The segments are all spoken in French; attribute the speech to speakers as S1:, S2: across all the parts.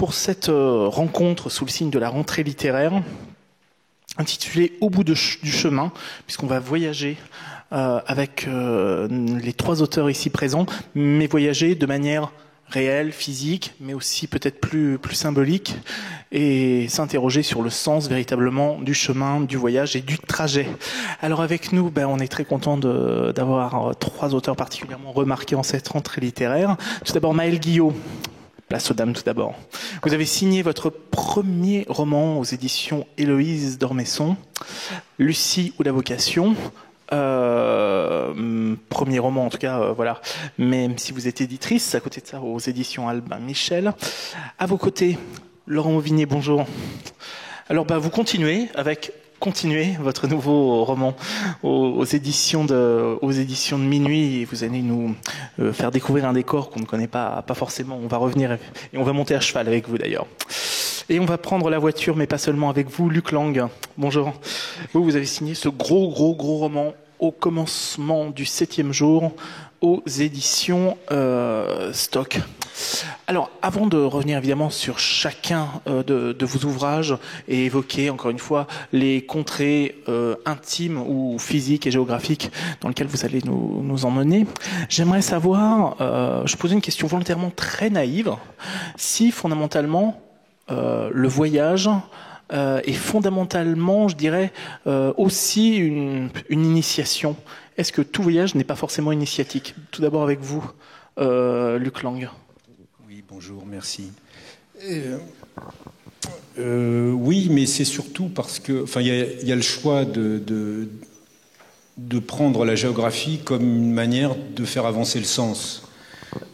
S1: pour cette rencontre sous le signe de la rentrée littéraire, intitulée Au bout du chemin, puisqu'on va voyager avec les 3 auteurs ici présents, mais voyager de manière réelle, physique, mais aussi peut-être plus symbolique, et s'interroger sur le sens véritablement du chemin, du voyage et du trajet. Alors avec nous, on est très content d'avoir 3 auteurs particulièrement remarqués en cette rentrée littéraire. Tout d'abord Maëlle Guillot. Place aux dames tout d'abord. Vous avez signé votre premier roman aux éditions Héloïse d'Ormesson, Lucie ou la vocation. Premier roman en tout cas, voilà. Même si vous êtes éditrice, à côté de ça, aux éditions Albin Michel. À vos côtés, Laurent Auvigné, bonjour. Alors, vous continuez votre nouveau roman aux éditions de Minuit, et vous allez nous faire découvrir un décor qu'on ne connaît pas forcément. On va revenir et on va monter à cheval avec vous d'ailleurs. Et on va prendre la voiture, mais pas seulement avec vous, Luc Lang. Bonjour. Vous avez signé ce gros roman au commencement du 7e jour aux éditions Stock. Alors, avant de revenir évidemment sur chacun de vos ouvrages et évoquer encore une fois les contrées intimes ou physiques et géographiques dans lesquelles vous allez nous emmener, j'aimerais savoir, je posais une question volontairement très naïve, si fondamentalement le voyage est fondamentalement, je dirais, aussi une initiation. Est-ce que tout voyage n'est pas forcément initiatique? Tout d'abord avec vous, Luc Lang.
S2: Oui, bonjour, merci. Oui, mais c'est surtout parce que, il y a le choix de prendre la géographie comme une manière de faire avancer le sens.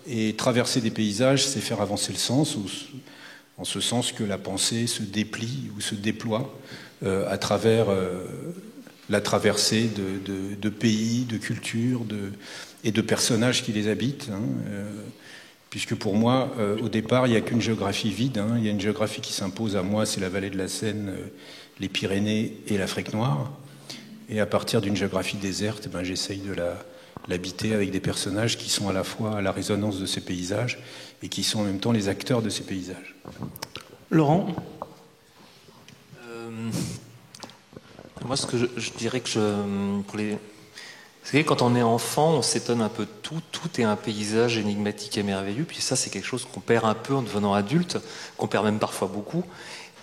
S2: Et traverser des paysages, c'est faire avancer le sens, en ce sens que la pensée se déplie ou se déploie à travers la traversée de pays, de cultures et de personnages qui les habitent. Puisque pour moi, au départ, il n'y a qu'une géographie vide. Il y a une géographie qui s'impose à moi, c'est la vallée de la Seine, les Pyrénées et l'Afrique noire. Et à partir d'une géographie déserte, j'essaye de l'habiter avec des personnages qui sont à la fois à la résonance de ces paysages et qui sont en même temps les acteurs de ces paysages.
S1: Laurent ?
S3: Moi, ce que je dirais que vous savez, quand on est enfant, on s'étonne un peu de tout. Tout est un paysage énigmatique et merveilleux. Puis ça, c'est quelque chose qu'on perd un peu en devenant adulte, qu'on perd même parfois beaucoup.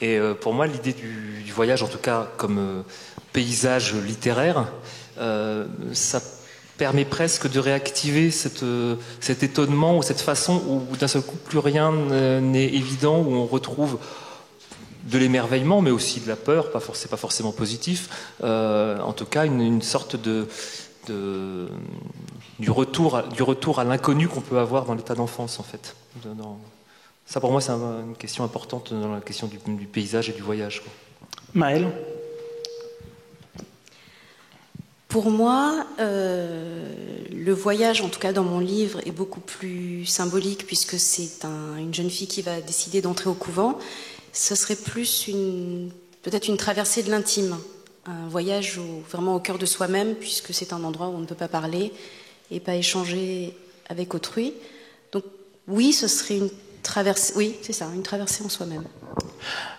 S3: Et pour moi, l'idée du voyage, en tout cas comme paysage littéraire, ça permet presque de réactiver cet étonnement ou cette façon où d'un seul coup plus rien n'est évident, où on retrouve de l'émerveillement, mais aussi de la peur, c'est pas forcément positif, en tout cas une sorte du retour à l'inconnu qu'on peut avoir dans l'état d'enfance en fait. Ça pour moi c'est une question importante dans la question du paysage et du voyage.
S1: Maëlle ?
S4: Pour moi, le voyage, en tout cas dans mon livre, est beaucoup plus symbolique puisque c'est une jeune fille qui va décider d'entrer au couvent. Ce serait plus peut-être une traversée de l'intime, un voyage vraiment au cœur de soi-même puisque c'est un endroit où on ne peut pas parler et pas échanger avec autrui. Donc oui, ce serait une traversée. Oui, c'est ça, une traversée en soi-même.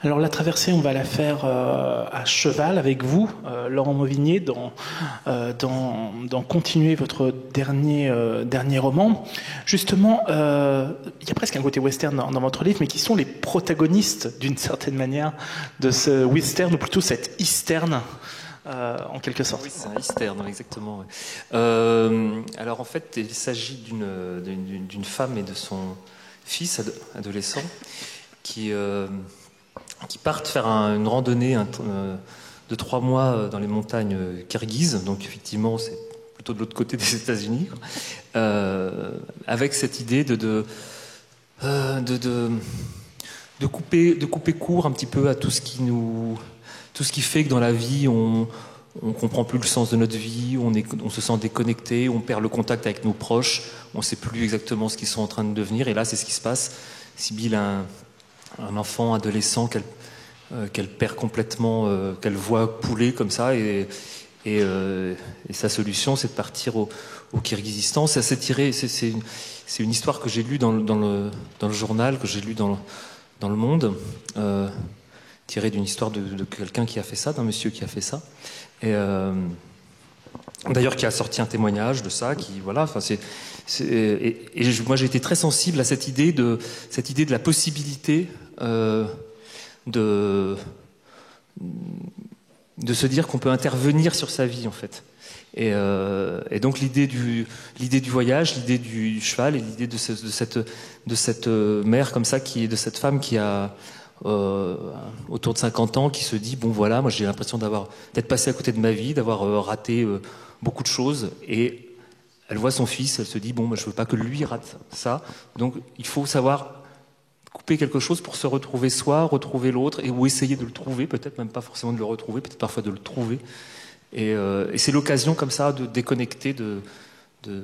S1: Alors la traversée, on va la faire à cheval avec vous, Laurent Auvigné, dans continuer votre dernier roman. Justement, il y a presque un côté western dans votre livre, mais qui sont les protagonistes, d'une certaine manière, de ce western, ou plutôt cet eastern, en quelque sorte.
S3: Oui, c'est un eastern, exactement. Ouais. Alors en fait, il s'agit d'une femme et de son fils adolescent qui partent faire une randonnée de 3 mois dans les montagnes kirghizes, donc effectivement c'est plutôt de l'autre côté des États-Unis, avec cette idée de couper court un petit peu à tout ce qui fait que dans la vie on comprend plus le sens de notre vie, on se sent déconnecté, on perd le contact avec nos proches, on sait plus exactement ce qu'ils sont en train de devenir, et là c'est ce qui se passe. Sibylle a un enfant adolescent qu'elle perd complètement, qu'elle voit couler comme ça, et sa solution c'est de partir au Kirghizistan. C'est une histoire que j'ai lue dans le journal, que j'ai lue dans dans le monde, tiré d'une histoire de quelqu'un qui a fait ça, d'un monsieur qui a fait ça. Et d'ailleurs, qui a sorti un témoignage de ça, qui voilà, enfin moi j'ai été très sensible à cette idée de la possibilité de se dire qu'on peut intervenir sur sa vie en fait. Et donc l'idée du voyage, l'idée du cheval et l'idée de cette mère comme ça, de cette femme qui a autour de 50 ans, qui se dit bon voilà, moi j'ai l'impression d'être passé à côté de ma vie, d'avoir raté beaucoup de choses, et elle voit son fils, elle se dit bon, moi, je veux pas que lui rate ça, donc il faut savoir couper quelque chose pour se retrouver soi, retrouver l'autre, ou essayer de le trouver, peut-être même pas forcément de le retrouver, peut-être parfois de le trouver, et c'est l'occasion comme ça de déconnecter, je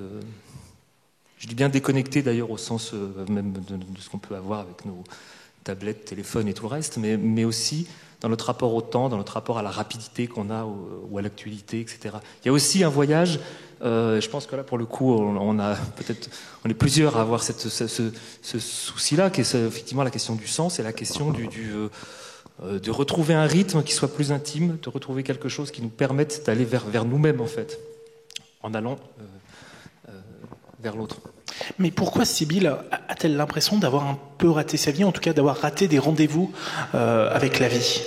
S3: dis bien déconnecter d'ailleurs au sens même de ce qu'on peut avoir avec nos tablettes, téléphones et tout le reste, mais aussi dans notre rapport au temps, dans notre rapport à la rapidité qu'on a ou à l'actualité, etc. Il y a aussi un voyage, je pense que là pour le coup on est plusieurs à avoir ce souci-là, qui est effectivement la question du sens et la question de retrouver un rythme qui soit plus intime, de retrouver quelque chose qui nous permette d'aller vers nous-mêmes en fait, en allant vers l'autre.
S1: Mais pourquoi Sybille a-t-elle l'impression d'avoir un peu raté sa vie, en tout cas d'avoir raté des rendez-vous avec la vie ?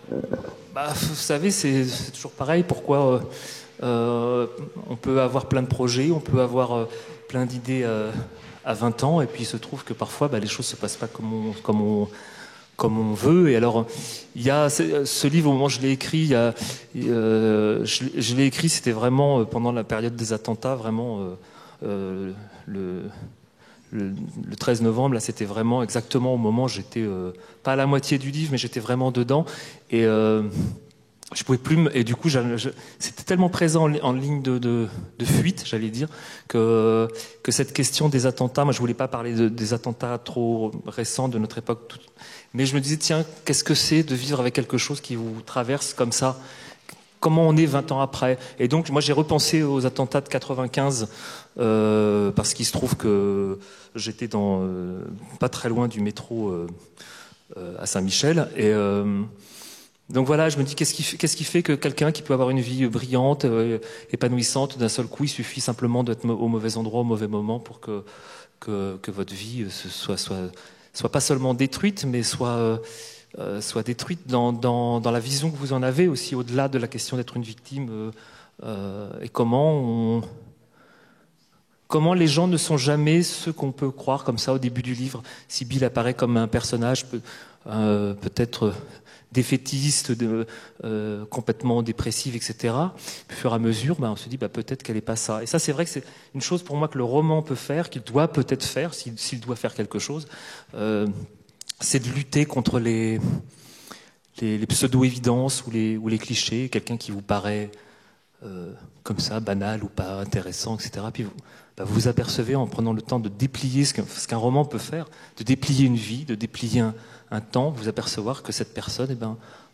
S3: Vous savez, c'est toujours pareil. Pourquoi on peut avoir plein de projets, on peut avoir plein d'idées à 20 ans, et puis il se trouve que parfois les choses ne se passent pas comme on veut. Et alors, il y a ce livre, au moment où je l'ai écrit, je l'ai écrit, c'était vraiment pendant la période des attentats, vraiment... le 13 novembre, là, c'était vraiment exactement au moment où j'étais pas à la moitié du livre, mais j'étais vraiment dedans, et je pouvais plus et du coup c'était tellement présent en ligne de fuite, j'allais dire, que cette question des attentats, moi je voulais pas parler des attentats trop récents de notre époque, mais je me disais tiens, qu'est-ce que c'est de vivre avec quelque chose qui vous traverse comme ça? Comment on est 20 ans après? Et donc, moi, j'ai repensé aux attentats de 95, parce qu'il se trouve que j'étais pas très loin du métro à Saint-Michel. Et donc voilà, je me dis, qu'est-ce qui fait que quelqu'un qui peut avoir une vie brillante, épanouissante, d'un seul coup, il suffit simplement d'être au mauvais endroit, au mauvais moment pour que votre vie soit pas seulement détruite, mais soit détruite dans la vision que vous en avez aussi, au-delà de la question d'être une victime, et comment les gens ne sont jamais ceux qu'on peut croire comme ça au début du livre. Sybille apparaît comme un personnage peut-être défaitiste, complètement dépressive, etc. Puis, au fur et à mesure, on se dit peut-être qu'elle n'est pas ça. Et ça, c'est vrai que c'est une chose pour moi que le roman peut faire, qu'il doit peut-être faire, s'il doit faire quelque chose. C'est de lutter contre les pseudo-évidences ou les clichés, quelqu'un qui vous paraît comme ça, banal ou pas intéressant, etc. Puis vous apercevez en prenant le temps de déplier ce qu'un roman peut faire, de déplier une vie, de déplier un temps, vous apercevoir que cette personne,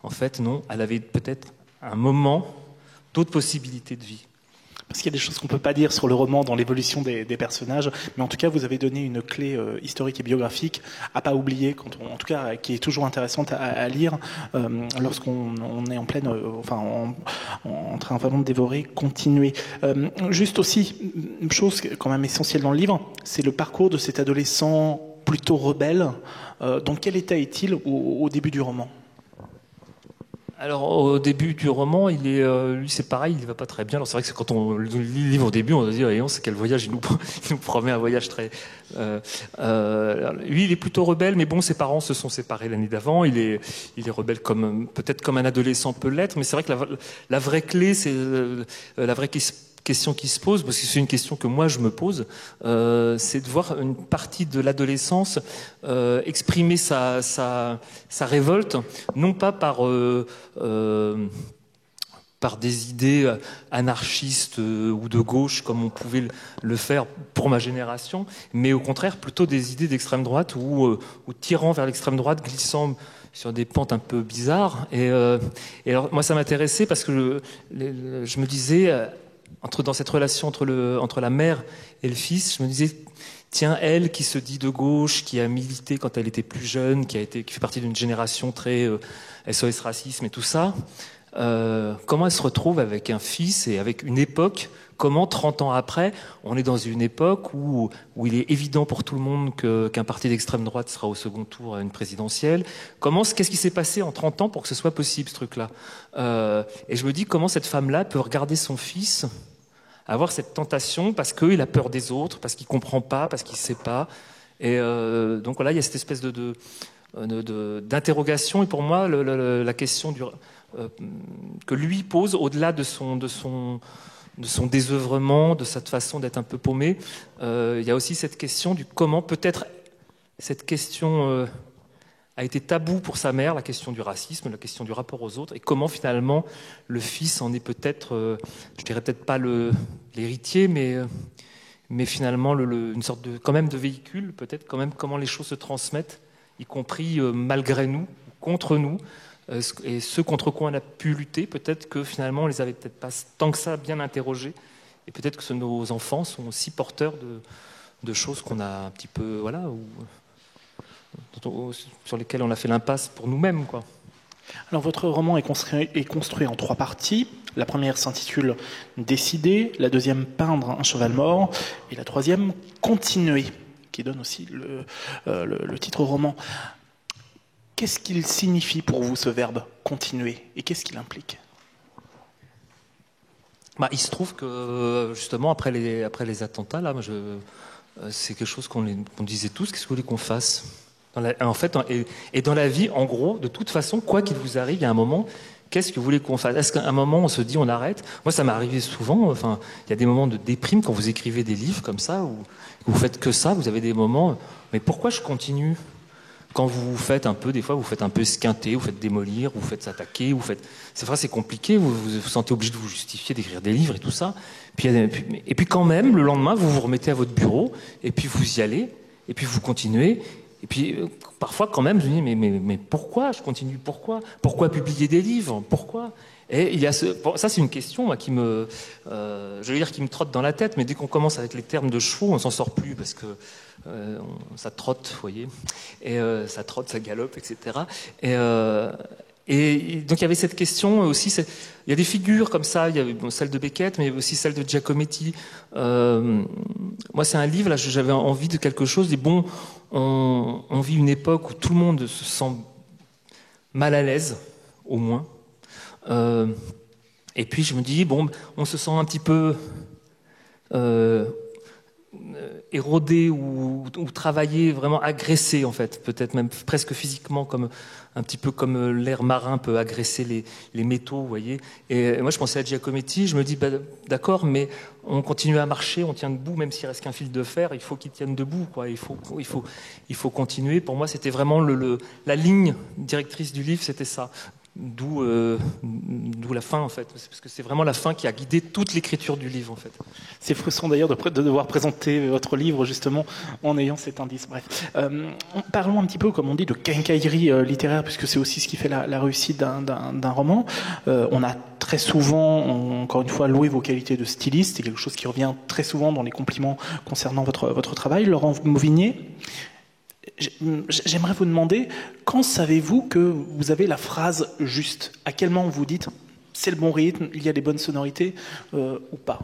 S3: en fait, non, elle avait peut-être un moment d'autres possibilités de vie.
S1: Parce qu'il y a des choses qu'on ne peut pas dire sur le roman dans l'évolution des personnages, mais en tout cas, vous avez donné une clé historique et biographique à pas oublier, en tout cas, qui est toujours intéressante à lire lorsqu'on est en pleine, en train vraiment de dévorer, continuer. Juste aussi, une chose quand même essentielle dans le livre, c'est le parcours de cet adolescent plutôt rebelle. Dans quel état est-il au début du roman ?
S3: Alors au début du roman, lui c'est pareil, il va pas très bien. Alors c'est vrai que quand on lit le livre au début, on se dit voyons, c'est quel voyage, il nous promet un voyage très. Lui, il est plutôt rebelle, mais bon, ses parents se sont séparés l'année d'avant. Il est rebelle peut-être comme un adolescent peut l'être, mais c'est vrai que la vraie clé, c'est la vraie question qui se pose, parce que c'est une question que moi je me pose, c'est de voir une partie de l'adolescence exprimer sa révolte, non pas par des idées anarchistes ou de gauche comme on pouvait le faire pour ma génération, mais au contraire plutôt des idées d'extrême droite ou tirant vers l'extrême droite, glissant sur des pentes un peu bizarres. Et alors moi ça m'intéressait parce que je me disais dans cette relation entre la mère et le fils, je me disais tiens, elle qui se dit de gauche, qui a milité quand elle était plus jeune, qui fait partie d'une génération très SOS racisme et tout ça, comment elle se retrouve avec un fils et avec une époque? Comment, 30 ans après, on est dans une époque où il est évident pour tout le monde qu'un parti d'extrême droite sera au second tour à une présidentielle. Qu'est-ce qui s'est passé en 30 ans pour que ce soit possible, ce truc-là? Et je me dis comment cette femme-là peut regarder son fils avoir cette tentation parce qu'il a peur des autres, parce qu'il comprend pas, parce qu'il sait pas. Et donc voilà, il y a cette espèce d'interrogation. Et pour moi, la question que lui pose, au-delà de son désœuvrement, de cette façon d'être un peu paumé, il y a aussi cette question du comment peut-être cette question a été tabou pour sa mère, la question du racisme, la question du rapport aux autres, et comment finalement le fils en est peut-être, je dirais peut-être pas l'héritier, mais finalement une sorte quand même de véhicule, peut-être quand même comment les choses se transmettent, y compris malgré nous, contre nous. Et ceux contre quoi on a pu lutter, peut-être que finalement on les avait peut-être pas tant que ça bien interrogés, et peut-être que nos enfants sont aussi porteurs de choses qu'on a un petit peu, voilà, sur lesquelles on a fait l'impasse pour nous-mêmes, quoi.
S1: Alors votre roman est construit en 3 parties. La première s'intitule Décider, la deuxième Peindre un cheval mort, et la troisième Continuer, qui donne aussi le titre au roman. Qu'est-ce qu'il signifie pour vous, ce verbe continuer, et qu'est-ce qu'il implique?
S3: Il se trouve que, justement, après les attentats, là, c'est quelque chose qu'on disait tous. Qu'est-ce que vous voulez qu'on fasse? En fait, et dans la vie, en gros, de toute façon, quoi qu'il vous arrive, il y a un moment, qu'est-ce que vous voulez qu'on fasse? Est-ce qu'à un moment, on se dit, on arrête? Moi, ça m'est arrivé souvent. Enfin, il y a des moments de déprime quand vous écrivez des livres comme ça, où vous faites que ça, vous avez des moments, mais pourquoi je continue? Quand vous faites un peu, des fois, vous faites un peu esquinter, vous faites démolir, vous faites s'attaquer, c'est vrai, c'est compliqué, vous vous sentez obligé de vous justifier, d'écrire des livres et tout ça. Et puis quand même, le lendemain, vous vous remettez à votre bureau, et puis vous y allez, et puis vous continuez. Et puis parfois, quand même, je me dis, mais pourquoi je continue? Pourquoi publier des livres? Pourquoi? Et il y a ça, c'est une question moi, qui me trotte dans la tête, mais dès qu'on commence avec les termes de chevaux, on s'en sort plus parce que ça trotte, vous voyez, et ça trotte, ça galope, etc. Et donc il y avait cette question aussi. Il y a des figures comme ça. Il y avait celle de Beckett, mais aussi celle de Giacometti. Moi, c'est un livre. Là, j'avais envie de quelque chose. On vit une époque où tout le monde se sent mal à l'aise, au moins. Et puis je me dis, on se sent un petit peu érodé ou travaillé, vraiment agressé en fait, peut-être même presque physiquement, un petit peu comme l'air marin peut agresser les métaux, vous voyez. Et moi je pensais à Giacometti, je me dis, d'accord, mais on continue à marcher, on tient debout, même s'il reste qu'un fil de fer, il faut qu'il tienne debout, quoi. Il faut continuer. Pour moi, c'était vraiment la ligne directrice du livre, c'était ça. D'où la fin en fait, parce que c'est vraiment la fin qui a guidé toute l'écriture du livre en fait.
S1: C'est frustrant d'ailleurs de devoir présenter votre livre justement en ayant cet indice. Bref, parlons un petit peu, comme on dit, de quincaillerie littéraire, puisque c'est aussi ce qui fait la réussite d'un roman. On a très souvent, encore une fois, loué vos qualités de styliste. C'est quelque chose qui revient très souvent dans les compliments concernant votre travail. Laurent Mauvigné, j'aimerais vous demander, quand savez-vous que vous avez la phrase juste? À quel moment vous dites c'est le bon rythme, il y a des bonnes sonorités ou pas?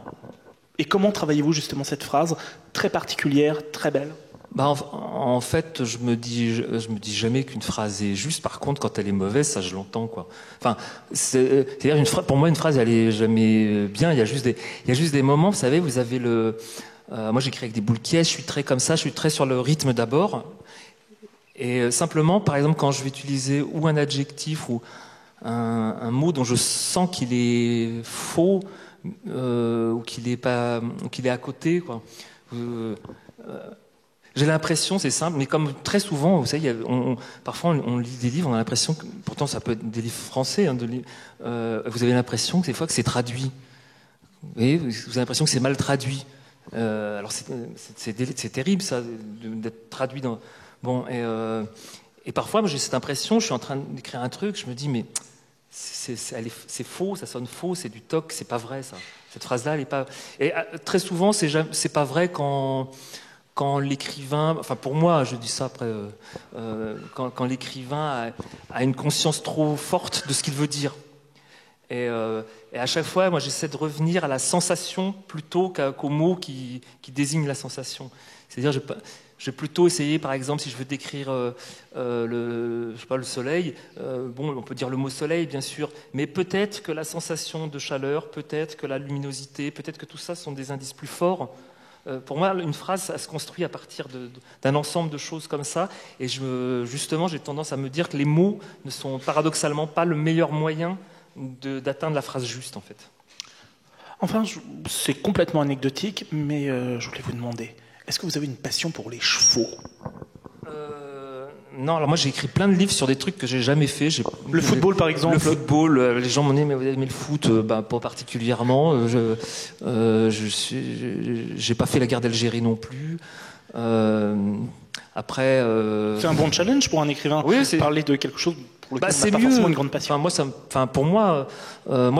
S1: Et comment travaillez-vous justement cette phrase très particulière, très belle?
S3: En fait, je me dis jamais qu'une phrase est juste. Par contre, quand elle est mauvaise, ça je l'entends, quoi. Enfin, c'est-à-dire pour moi, une phrase, elle est jamais bien. Il y a juste des moments. Vous savez, vous avez moi, j'écris avec des boules qui je suis très comme ça. Je suis très sur le rythme d'abord. Et simplement, par exemple, quand je vais utiliser ou un adjectif ou un mot dont je sens qu'il est faux ou qu'il est à côté, quoi. J'ai l'impression, c'est simple, mais comme très souvent, vous savez, parfois on lit des livres, on a l'impression que, pourtant ça peut être des livres français, vous avez l'impression que des fois que c'est traduit. Vous voyez, vous avez l'impression que c'est mal traduit. Alors c'est terrible ça, d'être traduit dans... et parfois, moi, j'ai cette impression, je suis en train d'écrire un truc, je me dis, mais c'est faux, ça sonne faux, c'est du toc, c'est pas vrai ça. Cette phrase-là, elle est pas... Et très souvent, c'est pas vrai quand quand l'écrivain, enfin pour moi, je dis ça après, quand l'écrivain a une conscience trop forte de ce qu'il veut dire. Et à chaque fois, moi, j'essaie de revenir à la sensation plutôt qu'au mot qui désigne la sensation. C'est-à-dire, je vais plutôt essayer, par exemple, si je veux décrire je sais pas, le soleil, bon, on peut dire le mot soleil, bien sûr, mais peut-être que la sensation de chaleur, peut-être que la luminosité, peut-être que tout ça sont des indices plus forts. Pour moi, une phrase, elle se construit à partir d'un ensemble de choses comme ça. Et justement, j'ai tendance à me dire que les mots ne sont paradoxalement pas le meilleur moyen d'atteindre la phrase juste, en fait.
S1: Enfin, c'est complètement anecdotique, mais je voulais vous demander, est-ce que vous avez une passion pour les chevaux ?
S3: Non, alors moi j'ai écrit plein de livres sur des trucs que j'ai jamais fait.
S1: Le football, par exemple.
S3: Le football, les gens m'ont dit mais vous aimez le foot, pas particulièrement. J'ai pas fait la guerre d'Algérie non plus. Après,
S1: c'est un bon challenge pour un écrivain.
S3: Oui,
S1: parler de quelque chose pour lequel on n'a pas
S3: mieux.
S1: forcément une grande passion.
S3: Pour moi,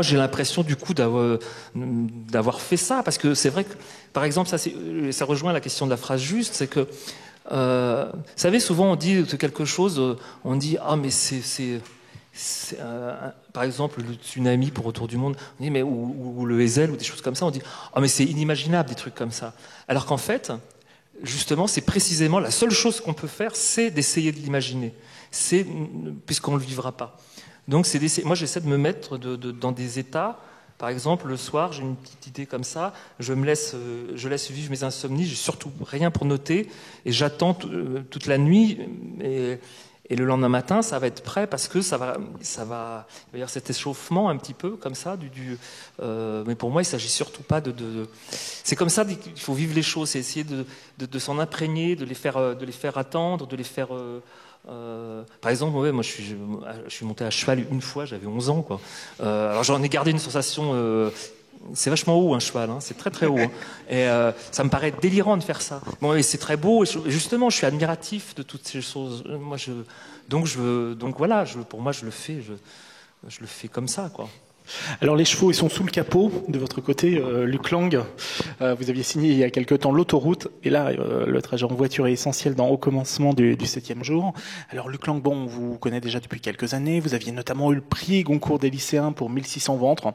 S3: j'ai l'impression du coup d'avoir fait ça, parce que c'est vrai que, par exemple, ça rejoint la question de la phrase juste, c'est que, vous savez, souvent on dit de quelque chose, on dit mais par exemple le tsunami pour Autour du monde, on dit ou le Hazel ou des choses comme ça, on dit mais c'est inimaginable des trucs comme ça, alors qu'en fait. Justement, c'est précisément la seule chose qu'on peut faire, c'est d'essayer de l'imaginer. Puisqu'on ne le vivra pas. Donc, moi, j'essaie de me mettre dans des états. Par exemple, le soir, j'ai une petite idée comme ça. Je laisse vivre mes insomnies. J'ai surtout rien pour noter. Et j'attends toute la nuit. Et le lendemain matin, ça va être prêt parce que ça va il va y avoir cet échauffement un petit peu comme ça. Mais pour moi, il s'agit surtout pas c'est comme ça qu'il faut vivre les choses, c'est essayer de s'en imprégner, de les faire attendre, de les faire. Par exemple, moi, je suis monté à cheval une fois, j'avais 11 ans, quoi. Alors j'en ai gardé une sensation. C'est vachement haut un cheval, c'est très très haut. Et ça me paraît délirant de faire ça. Bon, et c'est très beau. Et justement, je suis admiratif de toutes ces choses. Donc voilà, pour moi, je le fais. Je le fais comme ça, quoi.
S1: Alors les chevaux, ils sont sous le capot. De votre côté, Luc Lang, vous aviez signé il y a quelque temps l'autoroute. Et là, le trajet en voiture est essentiel au commencement du 7e jour. Alors Luc Lang, on vous connaît déjà depuis quelques années. Vous aviez notamment eu le prix Goncourt des lycéens pour 1600 ventres.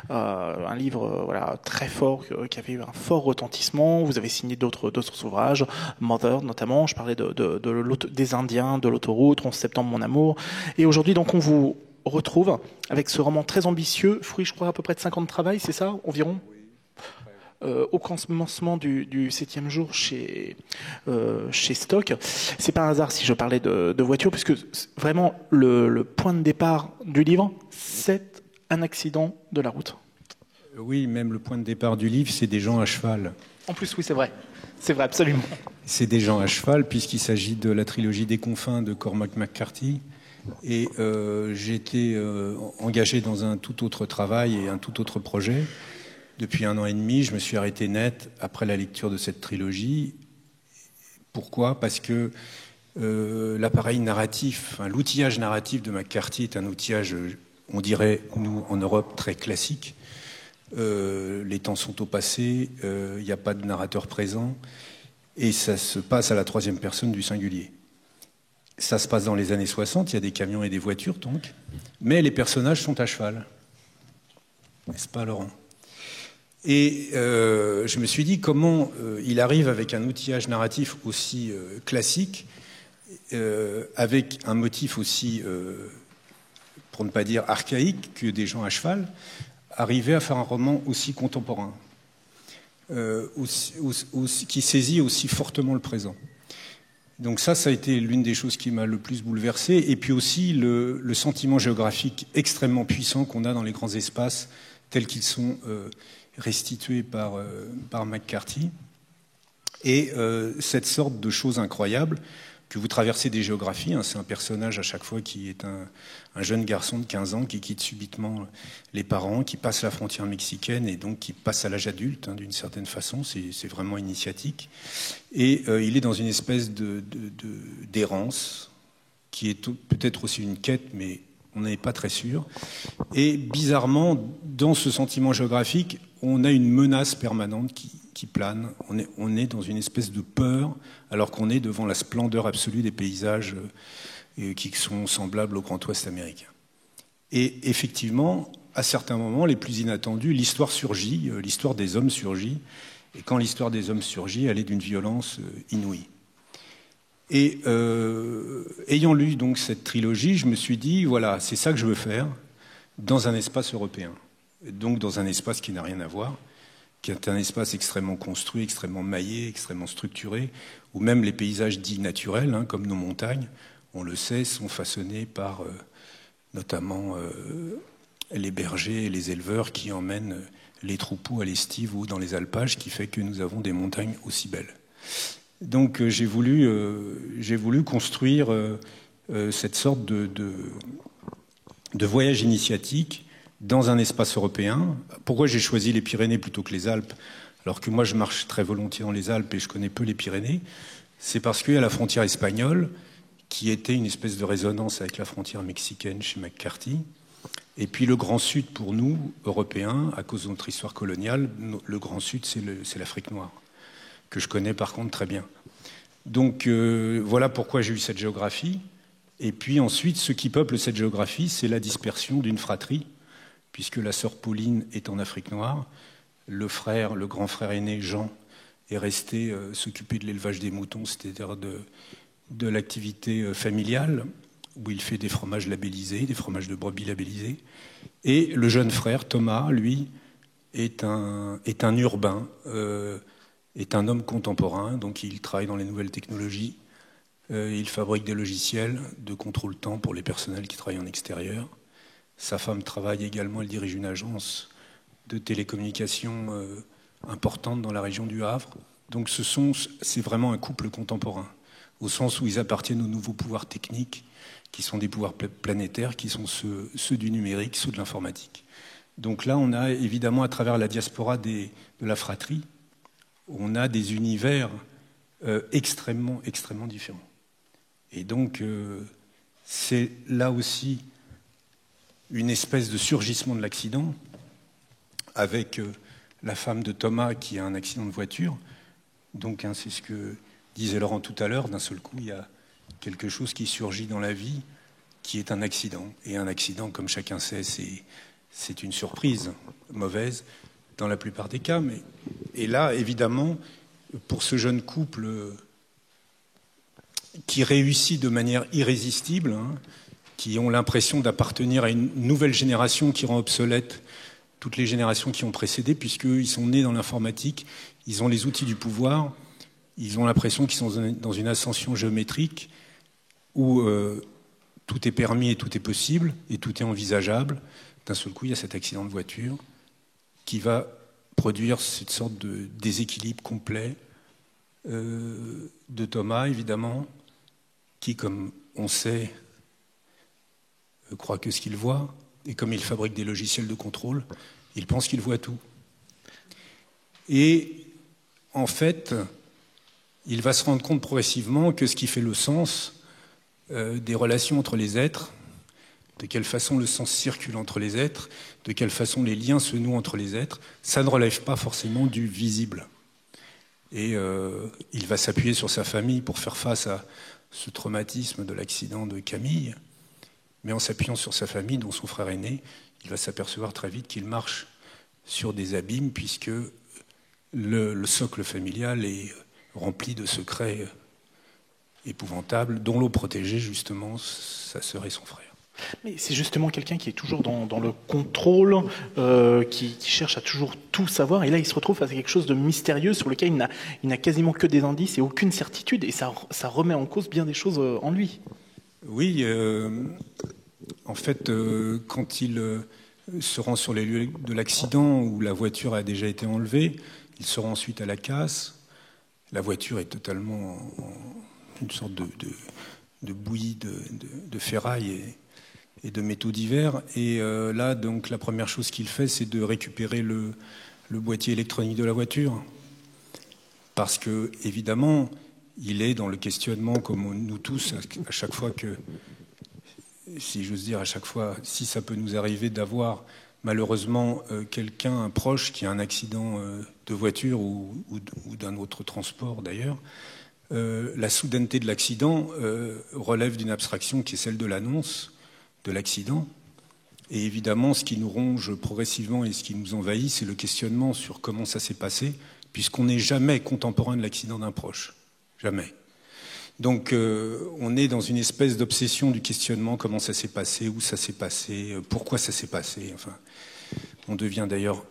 S1: Un livre très fort qui avait eu un fort retentissement. Vous avez signé d'autres ouvrages, Mother notamment. Je parlais des Indiens, de l'autoroute, 11 septembre mon amour. Et aujourd'hui donc on vous retrouve avec ce roman très ambitieux, fruit je crois à peu près de 5 ans de travail, c'est ça environ? Au commencement du 7e jour chez Stock. C'est pas un hasard si je parlais de voiture, puisque vraiment le point de départ du livre, c'est un accident de la route.
S2: Oui, même le point de départ du livre, c'est des gens à cheval.
S1: En plus, oui, c'est vrai. C'est vrai, absolument.
S2: C'est des gens à cheval, puisqu'il s'agit de la trilogie des confins de Cormac McCarthy. Et j'ai été engagé dans un tout autre travail et un tout autre projet. Depuis 1 an et demi, je me suis arrêté net après la lecture de cette trilogie. Pourquoi ? Parce que l'appareil narratif, l'outillage narratif de McCarthy est un outillage... on dirait, nous, en Europe, très classique. Les temps sont au passé, il n'y a pas de narrateur présent, et ça se passe à la 3e personne du singulier. Ça se passe dans les années 60, il y a des camions et des voitures, donc, mais les personnages sont à cheval. N'est-ce pas, Laurent ? Et je me suis dit comment il arrive avec un outillage narratif aussi classique, avec un motif aussi... pour ne pas dire archaïque, que des gens à cheval, arriver à faire un roman aussi contemporain, qui saisit aussi fortement le présent. Donc ça a été l'une des choses qui m'a le plus bouleversé, et puis aussi le sentiment géographique extrêmement puissant qu'on a dans les grands espaces, tels qu'ils sont restitués par McCarthy, et cette sorte de chose incroyable, que vous traversez des géographies. C'est un personnage à chaque fois qui est un jeune garçon de 15 ans qui quitte subitement les parents, qui passe la frontière mexicaine et donc qui passe à l'âge adulte, d'une certaine façon. C'est vraiment initiatique. Et il est dans une espèce d'errance qui est peut-être aussi une quête, mais on n'est pas très sûr. Et bizarrement, dans ce sentiment géographique, on a une menace permanente qui plane. On est dans une espèce de peur, alors qu'on est devant la splendeur absolue des paysages qui sont semblables au Grand Ouest américain. Et effectivement, à certains moments, les plus inattendus, l'histoire surgit, l'histoire des hommes surgit. Et quand l'histoire des hommes surgit, elle est d'une violence inouïe. Et ayant lu donc cette trilogie, je me suis dit, voilà, c'est ça que je veux faire dans un espace européen. Donc dans un espace qui n'a rien à voir, qui est un espace extrêmement construit, extrêmement maillé, extrêmement structuré, où même les paysages dits naturels, hein, comme nos montagnes, on le sait, sont façonnés par notamment les bergers et les éleveurs qui emmènent les troupeaux à l'estive ou dans les alpages, qui fait que nous avons des montagnes aussi belles. Donc j'ai voulu construire cette sorte de voyage initiatique dans un espace européen. Pourquoi j'ai choisi les Pyrénées plutôt que les Alpes, alors que moi je marche très volontiers dans les Alpes et je connais peu les Pyrénées? C'est parce qu'il y a la frontière espagnole, qui était une espèce de résonance avec la frontière mexicaine chez McCarthy. Et puis le Grand Sud, pour nous, Européens, à cause de notre histoire coloniale, le Grand Sud, c'est l'Afrique noire, que je connais par contre très bien. Donc voilà pourquoi j'ai eu cette géographie. Et puis ensuite, ce qui peuple cette géographie, c'est la dispersion d'une fratrie, puisque la sœur Pauline est en Afrique noire, le grand frère aîné, Jean, est resté s'occuper de l'élevage des moutons, c'est-à-dire de l'activité familiale, où il fait des fromages labellisés, des fromages de brebis labellisés. Et le jeune frère, Thomas, lui, est un urbain, est un homme contemporain, donc il travaille dans les nouvelles technologies, il fabrique des logiciels de contrôle-temps pour les personnels qui travaillent en extérieur. Sa femme travaille également, elle dirige une agence de télécommunications importante dans la région du Havre. Donc c'est vraiment un couple contemporain, au sens où ils appartiennent aux nouveaux pouvoirs techniques, qui sont des pouvoirs planétaires, qui sont ceux du numérique, ceux de l'informatique. Donc là, on a évidemment, à travers la diaspora de la fratrie, on a des univers extrêmement, extrêmement différents. Et donc, c'est là aussi une espèce de surgissement de l'accident, avec la femme de Thomas qui a un accident de voiture. Donc, hein, c'est ce que disait Laurent tout à l'heure, d'un seul coup, il y a quelque chose qui surgit dans la vie, qui est un accident. Et un accident, comme chacun sait, c'est une surprise mauvaise, dans la plupart des cas. Et là, évidemment, pour ce jeune couple qui réussit de manière irrésistible, hein, qui ont l'impression d'appartenir à une nouvelle génération qui rend obsolète toutes les générations qui ont précédé, puisqu'ils sont nés dans l'informatique, ils ont les outils du pouvoir, ils ont l'impression qu'ils sont dans une ascension géométrique où tout est permis et tout est possible et tout est envisageable. D'un seul coup, il y a cet accident de voiture qui va produire cette sorte de déséquilibre complet de Thomas, évidemment, qui, comme on sait, croit que ce qu'il voit, et comme il fabrique des logiciels de contrôle, il pense qu'il voit tout. Et en fait, il va se rendre compte progressivement que ce qui fait le sens des relations entre les êtres, de quelle façon le sens circule entre les êtres, de quelle façon les liens se nouent entre les êtres, ça ne relève pas forcément du visible. Et il va s'appuyer sur sa famille pour faire face à ce traumatisme de l'accident de Camille, mais en s'appuyant sur sa famille, dont son frère aîné, il va s'apercevoir très vite qu'il marche sur des abîmes, puisque le socle familial est rempli de secrets épouvantables, dont l'eau protégée, justement, sa sœur et son frère.
S1: Mais c'est justement quelqu'un qui est toujours dans le contrôle, qui cherche à toujours tout savoir, et là il se retrouve face à quelque chose de mystérieux sur lequel il n'a quasiment que des indices et aucune certitude, et ça remet en cause bien des choses en lui.
S2: Oui, en fait, quand il se rend sur les lieux de l'accident où la voiture a déjà été enlevée, il se rend ensuite à la casse. La voiture est totalement une sorte de bouillie de ferraille et de métaux divers. Et là, donc, la première chose qu'il fait, c'est de récupérer le boîtier électronique de la voiture. Parce que, évidemment, il est dans le questionnement, comme nous tous, à chaque fois que, si j'ose dire, à chaque fois, si ça peut nous arriver d'avoir malheureusement quelqu'un, un proche, qui a un accident de voiture ou d'un autre transport d'ailleurs, la soudaineté de l'accident relève d'une abstraction qui est celle de l'annonce de l'accident. Et évidemment, ce qui nous ronge progressivement et ce qui nous envahit, c'est le questionnement sur comment ça s'est passé, puisqu'on n'est jamais contemporain de l'accident d'un proche. Jamais. Donc on est dans une espèce d'obsession du questionnement, comment ça s'est passé, où ça s'est passé, pourquoi ça s'est passé. Enfin, on devient d'ailleurs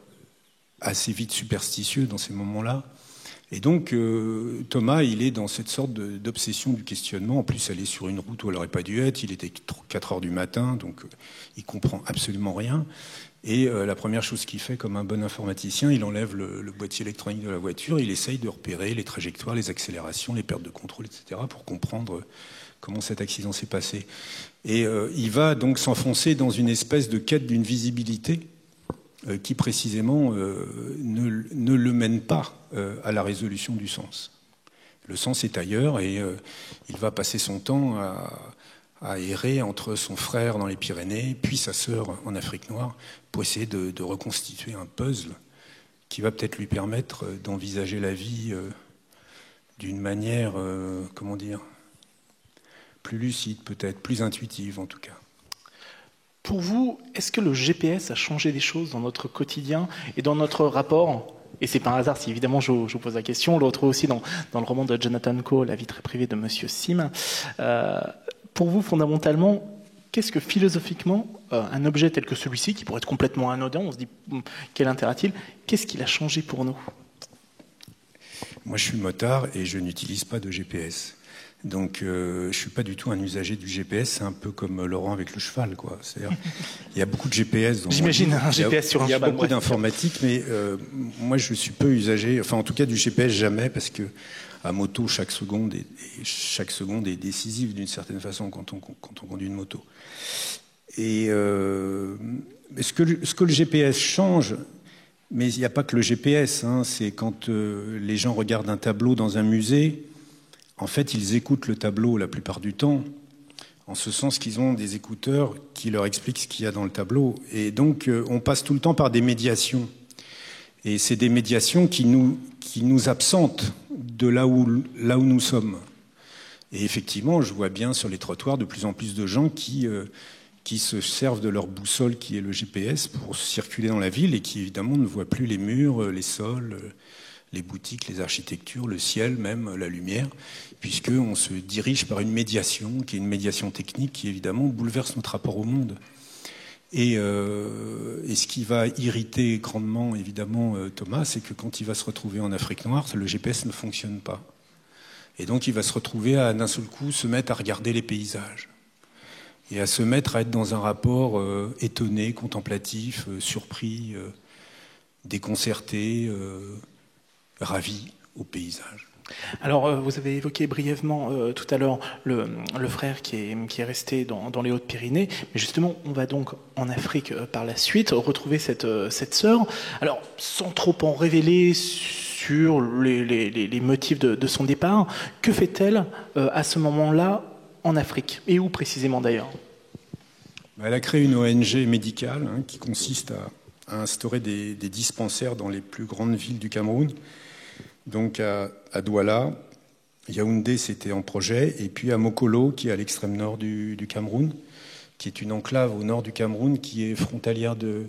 S2: assez vite superstitieux dans ces moments-là. Et donc Thomas, il est dans cette sorte d'obsession du questionnement. En plus, elle est sur une route où elle n'aurait pas dû être. Il était 4 heures du matin, donc il comprend absolument rien. Et la première chose qu'il fait, comme un bon informaticien, il enlève le boîtier électronique de la voiture, il essaye de repérer les trajectoires, les accélérations, les pertes de contrôle, etc., pour comprendre comment cet accident s'est passé. Et il va donc s'enfoncer dans une espèce de quête d'une visibilité qui, précisément, ne le mène pas à la résolution du sens. Le sens est ailleurs et il va passer son temps à errer entre son frère dans les Pyrénées, puis sa sœur en Afrique noire, pour essayer de reconstituer un puzzle qui va peut-être lui permettre d'envisager la vie d'une manière, comment dire, plus lucide peut-être, plus intuitive en tout cas.
S1: Pour vous, est-ce que le GPS a changé des choses dans notre quotidien et dans notre rapport? Et c'est par hasard si évidemment je vous pose la question. On le retrouve aussi dans le roman de Jonathan Coe, La vie très privée de Monsieur Sim. Pour vous, fondamentalement, qu'est-ce que philosophiquement, un objet tel que celui-ci, qui pourrait être complètement anodin, on se dit quel intérêt a-t-il, qu'est-ce qu'il a changé pour nous?
S2: Moi, je suis motard et je n'utilise pas de GPS. Donc, je ne suis pas du tout un usager du GPS. C'est un peu comme Laurent avec le cheval, quoi. C'est-à-dire, il y a beaucoup de GPS.
S1: J'imagine un GPS sur un cheval.
S2: Il y a beaucoup d'informatique, mais moi, je suis peu usager. Enfin, en tout cas, du GPS, jamais, parce que à moto, chaque seconde est décisive d'une certaine façon quand on conduit une moto. Et ce que le GPS change, mais il n'y a pas que le GPS, hein, c'est quand les gens regardent un tableau dans un musée. En fait, ils écoutent le tableau la plupart du temps, en ce sens qu'ils ont des écouteurs qui leur expliquent ce qu'il y a dans le tableau. Et donc, on passe tout le temps par des médiations. Et c'est des médiations qui nous absentent de là où nous sommes. Et effectivement, je vois bien sur les trottoirs de plus en plus de gens qui se servent de leur boussole, qui est le GPS, pour circuler dans la ville et qui, évidemment, ne voient plus les murs, les sols, les boutiques, les architectures, le ciel, même la lumière, puisqu'on se dirige par une médiation, qui est une médiation technique, qui évidemment bouleverse notre rapport au monde. Et ce qui va irriter grandement, évidemment, Thomas, c'est que quand il va se retrouver en Afrique noire, le GPS ne fonctionne pas. Et donc il va se retrouver à, d'un seul coup, se mettre à regarder les paysages. Et à se mettre à être dans un rapport étonné, contemplatif, surpris, déconcerté, ravi au paysage.
S1: Alors, vous avez évoqué brièvement tout à l'heure le frère qui est resté dans les Hautes-Pyrénées, mais justement, on va donc en Afrique par la suite retrouver cette sœur. Alors, sans trop en révéler sur les motifs de son départ, que fait-elle à ce moment-là en Afrique? Et où précisément d'ailleurs?
S2: Elle a créé une ONG médicale qui consiste à instaurer des dispensaires dans les plus grandes villes du Cameroun. Donc à Douala, Yaoundé, c'était en projet, et puis à Mokolo, qui est à l'extrême nord du Cameroun, qui est une enclave au nord du Cameroun, qui est frontalière du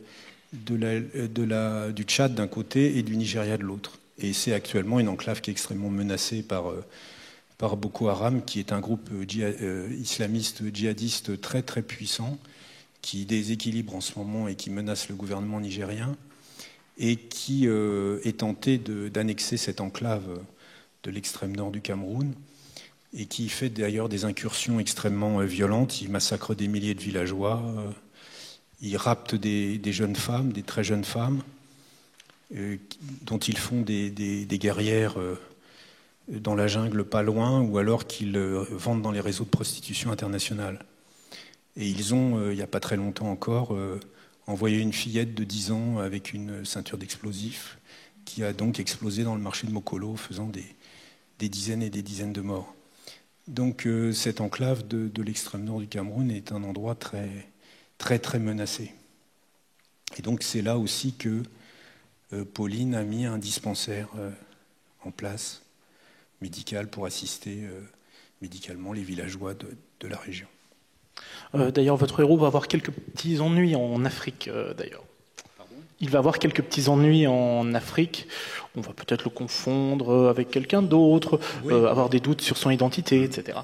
S2: Tchad d'un côté et du Nigeria de l'autre. Et c'est actuellement une enclave qui est extrêmement menacée par Boko Haram, qui est un groupe islamiste djihadiste très très puissant, qui déséquilibre en ce moment et qui menace le gouvernement nigérien, et qui est tenté d'annexer cette enclave de l'extrême nord du Cameroun, et qui fait d'ailleurs des incursions extrêmement violentes. Il massacre des milliers de villageois, il rapte des jeunes femmes, des très jeunes femmes, dont ils font des guerrières dans la jungle pas loin, ou alors qu'ils vendent dans les réseaux de prostitution internationale. Et ils ont, il n'y a pas très longtemps encore, envoyé une fillette de 10 ans avec une ceinture d'explosifs qui a donc explosé dans le marché de Mokolo, faisant des dizaines et des dizaines de morts. Donc cette enclave de l'extrême nord du Cameroun est un endroit très, très, très menacé. Et donc c'est là aussi que Pauline a mis un dispensaire en place, médical, pour assister médicalement les villageois de la région.
S1: D'ailleurs, votre héros va avoir quelques petits ennuis en Afrique, d'ailleurs. Il va avoir quelques petits ennuis en Afrique. On va peut-être le confondre avec quelqu'un d'autre, oui. Avoir des doutes sur son identité, etc.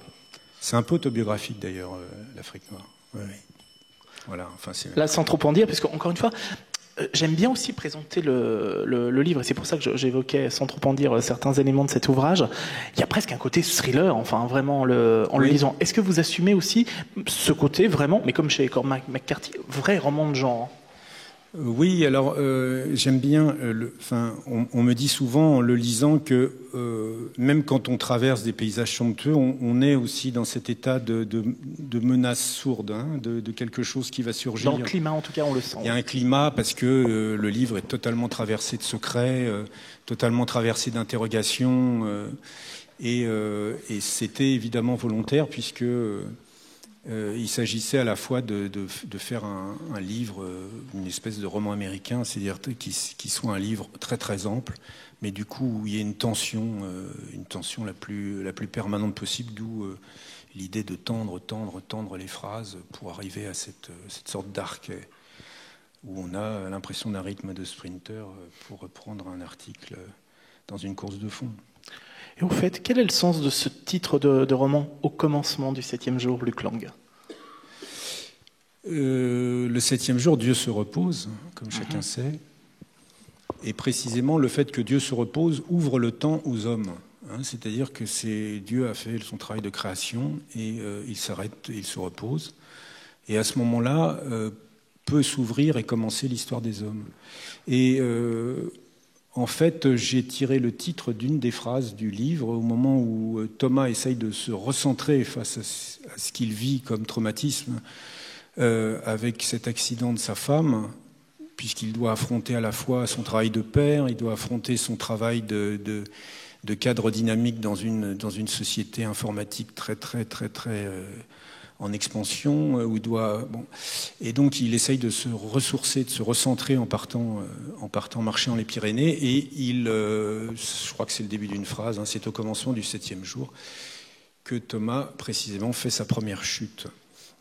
S2: C'est un peu autobiographique, d'ailleurs, l'Afrique noire. Oui. Voilà, enfin,
S1: là, sans trop en dire, parce qu'encore une fois, j'aime bien aussi présenter le livre, et c'est pour ça que j'évoquais, sans trop en dire, certains éléments de cet ouvrage. Il y a presque un côté thriller, enfin, vraiment, en le lisant. Est-ce que vous assumez aussi ce côté, vraiment, mais comme chez Cormac McCarthy, vrai roman de genre?
S2: Oui, alors j'aime bien. On me dit souvent en le lisant que même quand on traverse des paysages somptueux, on est aussi dans cet état de menace sourde, hein, de quelque chose qui va surgir.
S1: Dans le climat, en tout cas, on le sent.
S2: Il y a un climat parce que le livre est totalement traversé de secrets, totalement traversé d'interrogations, et c'était évidemment volontaire puisque il s'agissait à la fois de faire un livre, une espèce de roman américain, c'est-à-dire qui soit un livre très très ample, mais du coup où il y ait une tension la plus permanente possible, d'où l'idée de tendre les phrases pour arriver à cette sorte d'arc où on a l'impression d'un rythme de sprinter, pour reprendre un article dans une course de fond.
S1: Et au fait, quel est le sens de ce titre de roman, Au commencement du 7e jour, Luc Lang?
S2: Le 7e jour, Dieu se repose, comme chacun sait. Et précisément, le fait que Dieu se repose ouvre le temps aux hommes. Hein, c'est-à-dire que Dieu a fait son travail de création et il s'arrête, il se repose. Et à ce moment-là, peut s'ouvrir et commencer l'histoire des hommes. Et en fait, j'ai tiré le titre d'une des phrases du livre au moment où Thomas essaye de se recentrer face à ce qu'il vit comme traumatisme avec cet accident de sa femme, puisqu'il doit affronter à la fois son travail de père, il doit affronter son travail de cadre dynamique dans une société informatique très en expansion, où il doit et donc il essaye de se ressourcer, de se recentrer en partant marcher dans les Pyrénées, et je crois que c'est le début d'une phrase, hein, c'est au commencement du 7e jour que Thomas précisément fait sa première chute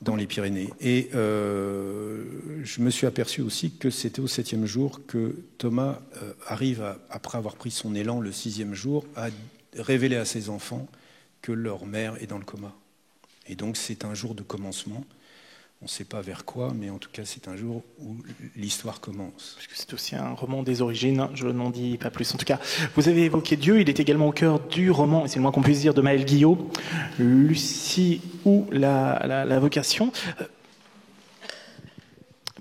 S2: dans les Pyrénées. Et je me suis aperçu aussi que c'était au 7e jour que Thomas arrive, après avoir pris son élan le 6e jour, à révéler à ses enfants que leur mère est dans le coma. Et donc c'est un jour de commencement. On ne sait pas vers quoi, mais en tout cas c'est un jour où l'histoire commence.
S1: Parce que c'est aussi un roman des origines, je n'en dis pas plus. En tout cas, vous avez évoqué Dieu, il est également au cœur du roman, et c'est le moins qu'on puisse dire, de Maël Guillot, Lucie ou la vocation.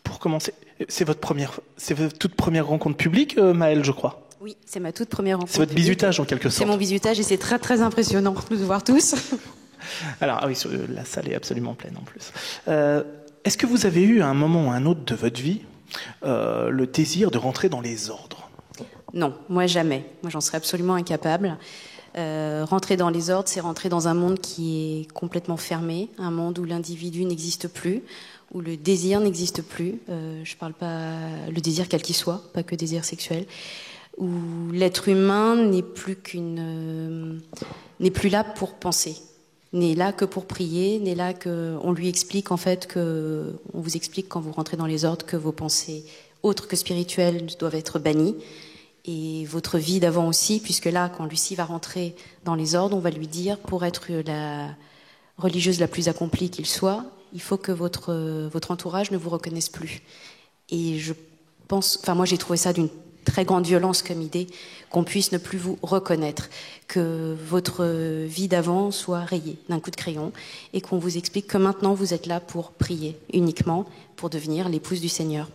S1: Pour commencer, c'est votre toute première rencontre publique, Maël, je crois?
S4: Oui, c'est ma toute première rencontre.
S1: C'est votre bizutage en quelque sorte.
S4: C'est mon bizutage et c'est très très impressionnant de nous voir tous.
S1: Alors, ah oui, la salle est absolument pleine en plus. Est-ce que vous avez eu à un moment ou à un autre de votre vie le désir de rentrer dans les ordres?
S4: Non, moi jamais. Moi j'en serais absolument incapable. Rentrer dans les ordres, c'est rentrer dans un monde qui est complètement fermé, un monde où l'individu n'existe plus, où le désir n'existe plus. Je parle pas le désir quel qu'il soit, pas que désir sexuel, où l'être humain n'est plus là pour penser. N'est là que pour prier, n'est là que on lui explique en fait que on vous explique quand vous rentrez dans les ordres que vos pensées autres que spirituelles doivent être bannies, et votre vie d'avant aussi, puisque là quand Lucie va rentrer dans les ordres, on va lui dire, pour être la religieuse la plus accomplie qu'il soit, il faut que votre entourage ne vous reconnaisse plus. Et je pense, moi j'ai trouvé ça d'une très grande violence comme idée, qu'on puisse ne plus vous reconnaître, que votre vie d'avant soit rayée d'un coup de crayon, et qu'on vous explique que maintenant vous êtes là pour prier uniquement, pour devenir l'épouse du Seigneur.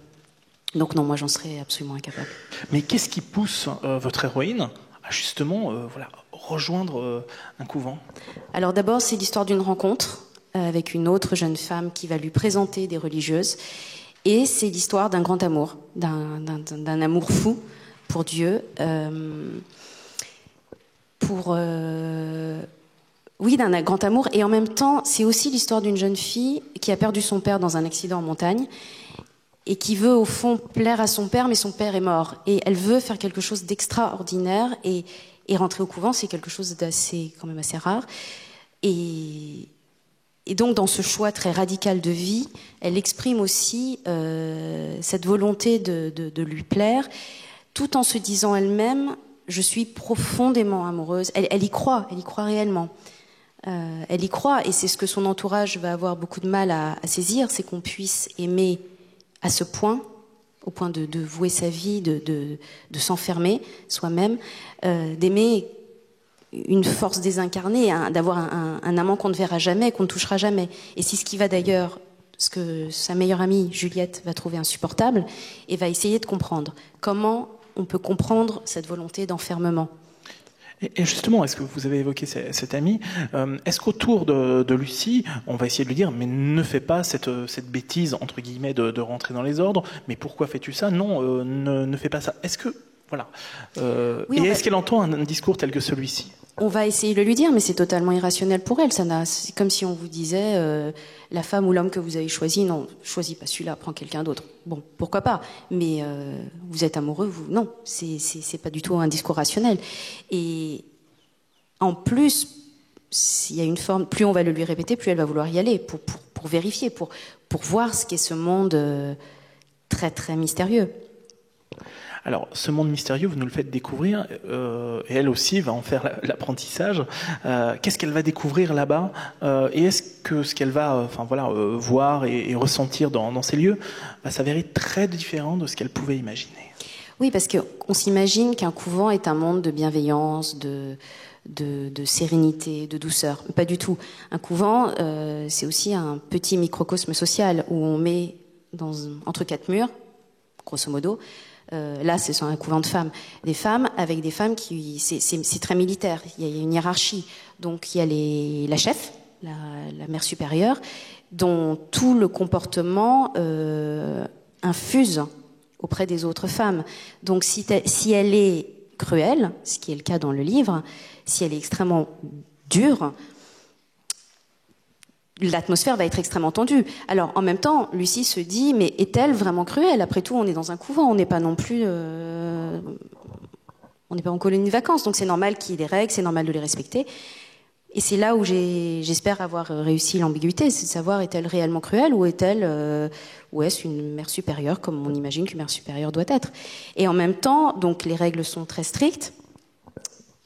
S4: Donc non, moi j'en serais absolument incapable.
S1: Mais qu'est-ce qui pousse votre héroïne à justement rejoindre un couvent? Alors
S4: d'abord, c'est l'histoire d'une rencontre avec une autre jeune femme qui va lui présenter des religieuses. Et c'est l'histoire d'un grand amour, d'un amour fou pour Dieu, d'un grand amour. Et en même temps, c'est aussi l'histoire d'une jeune fille qui a perdu son père dans un accident en montagne et qui veut au fond plaire à son père, mais son père est mort. Et elle veut faire quelque chose d'extraordinaire, et rentrer au couvent, c'est quelque chose quand même assez rare. Et donc, dans ce choix très radical de vie, elle exprime aussi cette volonté de lui plaire, tout en se disant elle-même, je suis profondément amoureuse. Elle y croit réellement. Elle y croit, et c'est ce que son entourage va avoir beaucoup de mal à saisir, c'est qu'on puisse aimer à ce point, au point de vouer sa vie, de s'enfermer soi-même, d'aimer une force désincarnée, d'avoir un amant qu'on ne verra jamais, qu'on ne touchera jamais. Et c'est ce qui va d'ailleurs, ce que sa meilleure amie Juliette va trouver insupportable, et va essayer de comprendre. Comment on peut comprendre cette volonté d'enfermement?
S1: Et justement, est-ce que vous avez évoqué cette amie, est-ce qu'autour de Lucie, on va essayer de lui dire, mais ne fais pas cette bêtise, entre guillemets, de rentrer dans les ordres, mais pourquoi fais-tu ça? Non, ne fais pas ça. Est-ce que... Voilà.
S4: Oui,
S1: et est-ce qu'elle entend un discours tel que celui-ci?
S4: On va essayer de lui dire, mais c'est totalement irrationnel pour elle. C'est comme si on vous disait, la femme ou l'homme que vous avez choisi, non, choisis pas celui-là, prends quelqu'un d'autre. Bon, pourquoi pas? Mais vous êtes amoureux, vous, non, c'est pas du tout un discours rationnel. Et en plus, s'il y a une forme, plus on va le lui répéter, plus elle va vouloir y aller pour vérifier, pour voir ce qu'est ce monde très très mystérieux.
S1: Alors, ce monde mystérieux, vous nous le faites découvrir, et elle aussi va en faire l'apprentissage. Qu'est-ce qu'elle va découvrir là-bas, et est-ce que ce qu'elle va, voir et ressentir dans ces lieux va s'avérer très différent de ce qu'elle pouvait imaginer?
S4: Oui, parce qu'on s'imagine qu'un couvent est un monde de bienveillance, de sérénité, de douceur. Pas du tout. Un couvent, c'est aussi un petit microcosme social où on met entre quatre murs, grosso modo. Là, c'est un couvent de femmes. Des femmes avec des femmes qui... C'est très militaire. Il y a une hiérarchie. Donc, il y a la chef, la mère supérieure, dont tout le comportement infuse auprès des autres femmes. Donc, si elle est cruelle, ce qui est le cas dans le livre, si elle est extrêmement dure, l'atmosphère va être extrêmement tendue. Alors, en même temps, Lucie se dit, mais est-elle vraiment cruelle? Après tout, on est dans un couvent, on n'est pas non plus... on n'est pas en colonie de vacances, donc c'est normal qu'il y ait des règles, c'est normal de les respecter. Et c'est là où j'espère avoir réussi l'ambiguïté, c'est de savoir, est-elle réellement cruelle ou est-ce une mère supérieure, comme on imagine qu'une mère supérieure doit être. Et en même temps, donc les règles sont très strictes.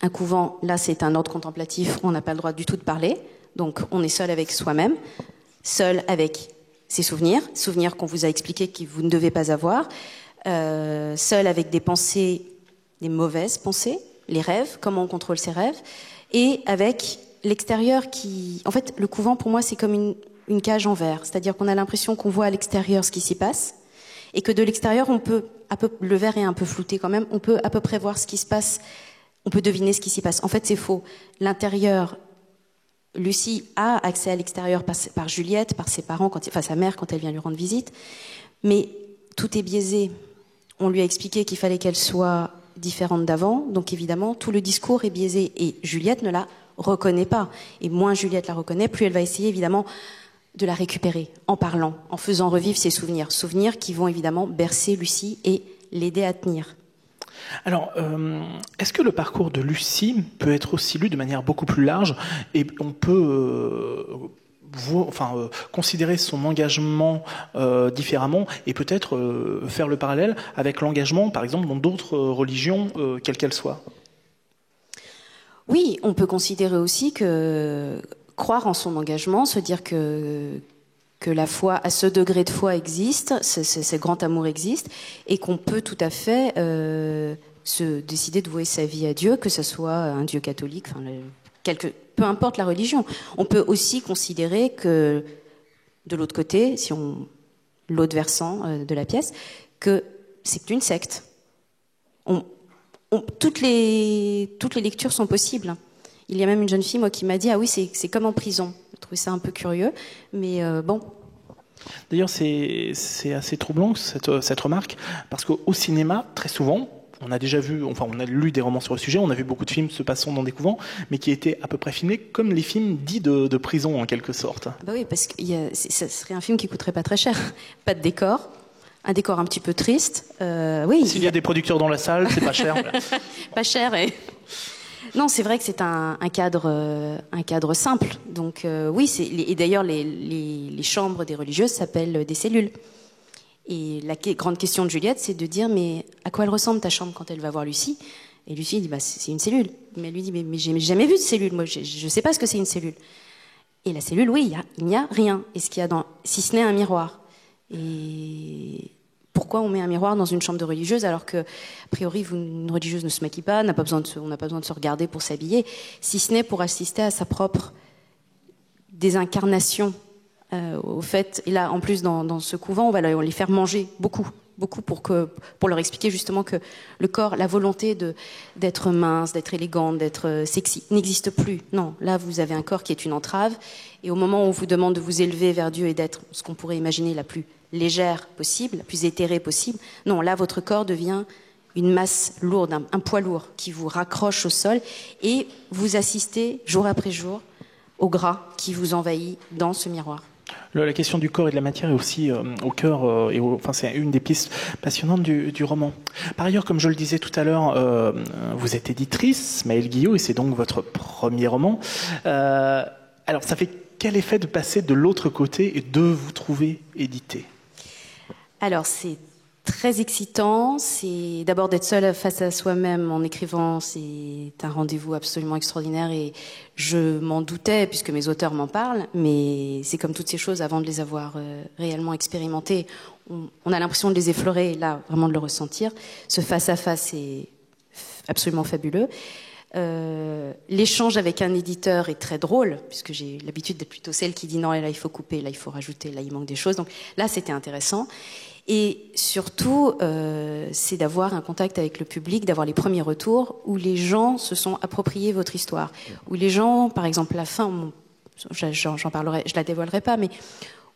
S4: Un couvent, là, c'est un ordre contemplatif, on n'a pas le droit du tout de parler. Donc, on est seul avec soi-même, seul avec ses souvenirs qu'on vous a expliqués que vous ne devez pas avoir, seul avec des pensées, des mauvaises pensées, les rêves, comment on contrôle ses rêves, et avec l'extérieur qui... En fait, le couvent, pour moi, c'est comme une cage en verre, c'est-à-dire qu'on a l'impression qu'on voit à l'extérieur ce qui s'y passe, et que de l'extérieur, le verre est un peu flouté quand même, on peut à peu près voir ce qui se passe, on peut deviner ce qui s'y passe. En fait, c'est faux. L'intérieur... Lucie a accès à l'extérieur par Juliette, par ses parents, sa mère quand elle vient lui rendre visite, mais tout est biaisé. On lui a expliqué qu'il fallait qu'elle soit différente d'avant, donc évidemment tout le discours est biaisé et Juliette ne la reconnaît pas. Et moins Juliette la reconnaît, plus elle va essayer évidemment de la récupérer en parlant, en faisant revivre ses souvenirs qui vont évidemment bercer Lucie et l'aider à tenir.
S1: Alors, est-ce que le parcours de Lucie peut être aussi lu de manière beaucoup plus large et on peut considérer son engagement différemment et peut-être faire le parallèle avec l'engagement, par exemple, dans d'autres religions, quelles qu'elles soient?
S4: Oui, on peut considérer aussi que croire en son engagement, se dire que la foi, à ce degré de foi existe, ce grand amour existe, et qu'on peut tout à fait se décider de vouer sa vie à Dieu, que ce soit un Dieu catholique, peu importe la religion. On peut aussi considérer que, de l'autre côté, l'autre versant de la pièce, que c'est une secte. Toutes les lectures sont possibles. Il y a même une jeune fille, moi, qui m'a dit « Ah oui, c'est comme en prison ». Je trouvais ça un peu curieux, mais bon.
S1: D'ailleurs, c'est assez troublant, cette remarque, parce qu'au cinéma, très souvent, on a déjà vu, on a lu des romans sur le sujet, on a vu beaucoup de films se passant dans des couvents, mais qui étaient à peu près filmés comme les films dits de prison, en quelque sorte.
S4: Bah oui, parce que ça serait un film qui coûterait pas très cher. Pas de décor, un décor un petit peu triste. Oui.
S1: S'il y a des producteurs dans la salle, c'est pas cher.
S4: Pas cher. Non, c'est vrai que c'est un cadre simple. Donc oui, et d'ailleurs les chambres des religieuses s'appellent des cellules. Et la grande question de Juliette, c'est de dire mais à quoi elle ressemble ta chambre quand elle va voir Lucie? Et Lucie dit bah c'est une cellule. Mais elle lui dit mais j'ai jamais vu de cellule. Moi je sais pas ce que c'est une cellule. Et la cellule, oui, il n'y a rien. Et ce qu'il y a si ce n'est un miroir. Et pourquoi on met un miroir dans une chambre de religieuse alors que, a priori, une religieuse ne se maquille pas, on n'a pas besoin de se regarder pour s'habiller, si ce n'est pour assister à sa propre désincarnation. Au fait, et là, en plus, dans ce couvent, on va les faire manger beaucoup pour leur expliquer justement que le corps, la volonté d'être mince, d'être élégante, d'être sexy n'existe plus. Non, là vous avez un corps qui est une entrave et au moment où on vous demande de vous élever vers Dieu et d'être ce qu'on pourrait imaginer la plus légère possible, la plus éthérée possible, non, là votre corps devient une masse lourde, un poids lourd qui vous raccroche au sol et vous assistez jour après jour au gras qui vous envahit dans ce miroir.
S1: La question du corps et de la matière est aussi au cœur, enfin c'est une des pistes passionnantes du roman. Par ailleurs, comme je le disais tout à l'heure, vous êtes éditrice, Maëlle Guillot, et c'est donc votre premier roman. Alors, ça fait quel effet de passer de l'autre côté et de vous trouver édité? Alors,
S4: c'est très excitant. C'est d'abord d'être seule face à soi-même en écrivant, c'est un rendez-vous absolument extraordinaire et je m'en doutais puisque mes auteurs m'en parlent, mais c'est comme toutes ces choses avant de les avoir réellement expérimentées, on a l'impression de les effleurer, là vraiment de le ressentir. Ce face-à-face est absolument fabuleux. L'échange avec un éditeur est très drôle puisque j'ai l'habitude d'être plutôt celle qui dit non, là il faut couper, là il faut rajouter, là il manque des choses. Donc là c'était intéressant. Et surtout, c'est d'avoir un contact avec le public, d'avoir les premiers retours où les gens se sont appropriés votre histoire. Où les gens, par exemple, la fin, j'en parlerai, je la dévoilerai pas, mais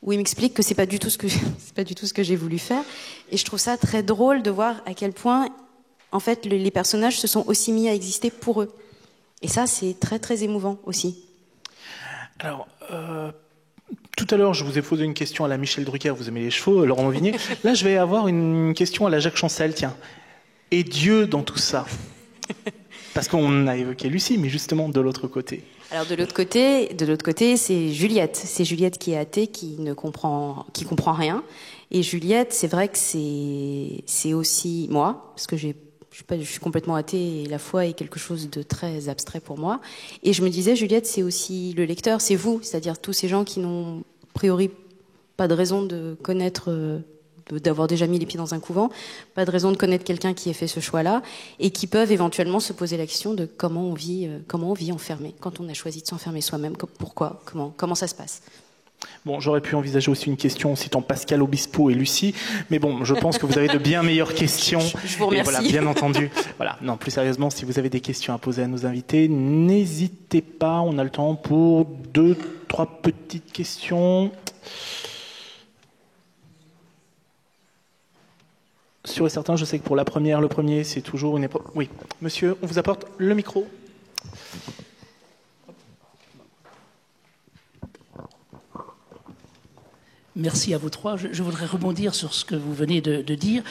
S4: où ils m'expliquent que c'est pas du tout ce que j'ai voulu faire. Et je trouve ça très drôle de voir à quel point, en fait, les personnages se sont aussi mis à exister pour eux. Et ça, c'est très très émouvant aussi.
S1: Alors. Tout à l'heure, je vous ai posé une question à la Michel Drucker, vous aimez les chevaux, Laurent Vignier. Là, je vais avoir une question à la Jacques Chancel, tiens. Et Dieu dans tout ça? Parce qu'on a évoqué Lucie, mais justement de l'autre côté.
S4: Alors de l'autre côté, c'est Juliette. C'est Juliette qui est athée, qui comprend rien. Et Juliette, c'est vrai que c'est aussi moi, parce que je suis complètement athée et la foi est quelque chose de très abstrait pour moi. Et je me disais, Juliette, c'est aussi le lecteur, c'est vous, c'est-à-dire tous ces gens qui n'ont a priori pas de raison de connaître, d'avoir déjà mis les pieds dans un couvent, pas de raison de connaître quelqu'un qui ait fait ce choix-là, et qui peuvent éventuellement se poser la question de comment on vit enfermé, quand on a choisi de s'enfermer soi-même, pourquoi, comment ça se passe.
S1: Bon, j'aurais pu envisager aussi une question citant Pascal Obispo et Lucie, mais bon, je pense que vous avez de bien meilleures questions.
S4: Je vous remercie.
S1: Et voilà, bien entendu. Voilà. Non, plus sérieusement, si vous avez des questions à poser à nos invités, n'hésitez pas. On a le temps pour 2-3 petites questions. Sûr et certain, je sais que pour le premier, c'est toujours une époque. Oui, monsieur, on vous apporte le micro.
S5: Merci à vous trois. Je voudrais rebondir sur ce que vous venez de dire.